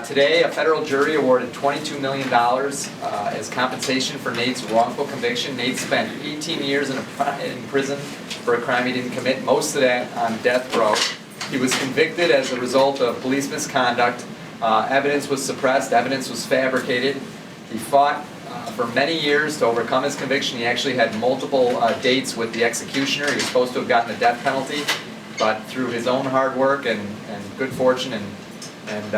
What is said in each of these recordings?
Today, a federal jury awarded $22 million as compensation for Nate's wrongful conviction. Nate spent 18 years in prison for a crime he didn't commit, most of that on death row. He was convicted as a result of police misconduct. Evidence was suppressed, evidence was fabricated. He fought for many years to overcome his conviction. He actually had multiple dates with the executioner. He was supposed to have gotten the death penalty, but through his own hard work and good fortune and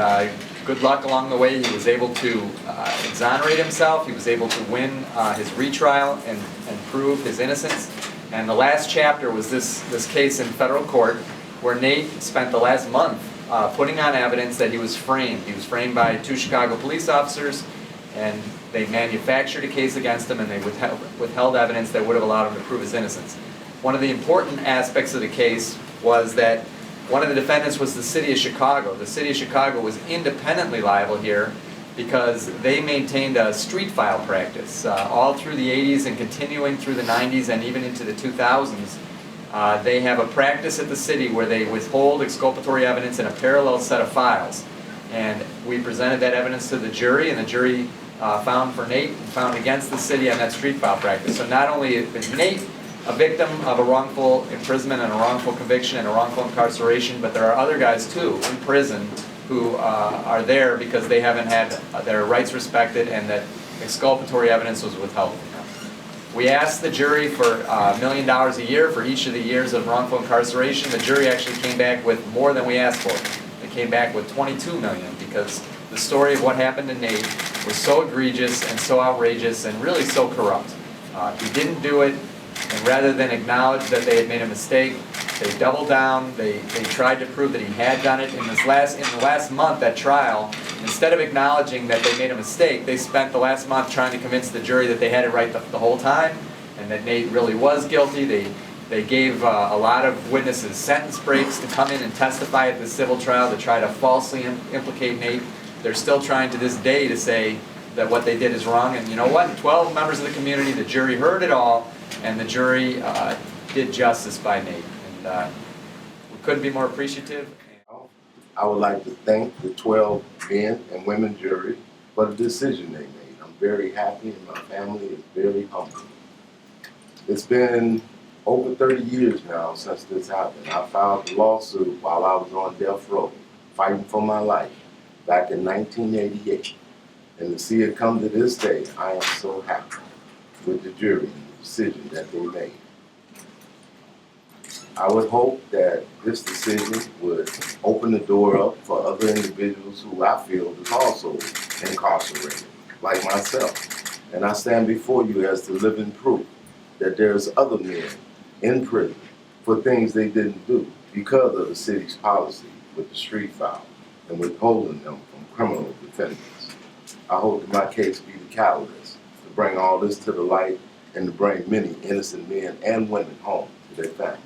good luck along the way, he was able to exonerate himself. He was able to win his retrial and prove his innocence. And the last chapter was this case in federal court where Nate spent the last month putting on evidence that he was framed. He was framed by 2 Chicago police officers, and they manufactured a case against him, and they withheld evidence that would have allowed him to prove his innocence. One of the important aspects of the case was that one of the defendants was the city of Chicago. The city of Chicago was independently liable here because they maintained a street file practice all through the 80s and continuing through the 90s and even into the 2000s. They have a practice at the city where they withhold exculpatory evidence in a parallel set of files. And we presented that evidence to the jury, and the jury found for Nate and found against the city on that street file practice. So not only is Nate a victim of a wrongful imprisonment and a wrongful conviction and a wrongful incarceration, but there are other guys too in prison who are there because they haven't had their rights respected and that exculpatory evidence was withheld from them. We asked the jury for $1 million a year for each of the years of wrongful incarceration. The jury actually came back with more than we asked for. They came back with $22 million because the story of what happened to Nate was so egregious and so outrageous and really so corrupt. He didn't do it. And rather than acknowledge that they had made a mistake, they doubled down. They tried to prove that he had done it. In the last month at trial, instead of acknowledging that they made a mistake, they spent the last month trying to convince the jury that they had it right the whole time and that Nate really was guilty. They gave a lot of witnesses sentence breaks to come in and testify at the civil trial to try to falsely implicate Nate. They're still trying to this day to say that what they did is wrong. And you know what? 12 members of the community, the jury heard it all, and the jury did justice by Nate. And we couldn't be more appreciative. I would like to thank the 12 men and women jury for the decision they made. I'm very happy and my family is very humble. It's been over 30 years now since this happened. I filed the lawsuit while I was on death row, fighting for my life, back in 1988. And to see it come to this day, I am so happy with the jury and the decision that they made. I would hope that this decision would open the door up for other individuals who I feel is also incarcerated, like myself. And I stand before you as the living proof that there's other men in prison for things they didn't do because of the city's policy with the street file and withholding them from criminal defendants. I hope that my case be the catalyst to bring all this to the light and to bring many innocent men and women home to their families.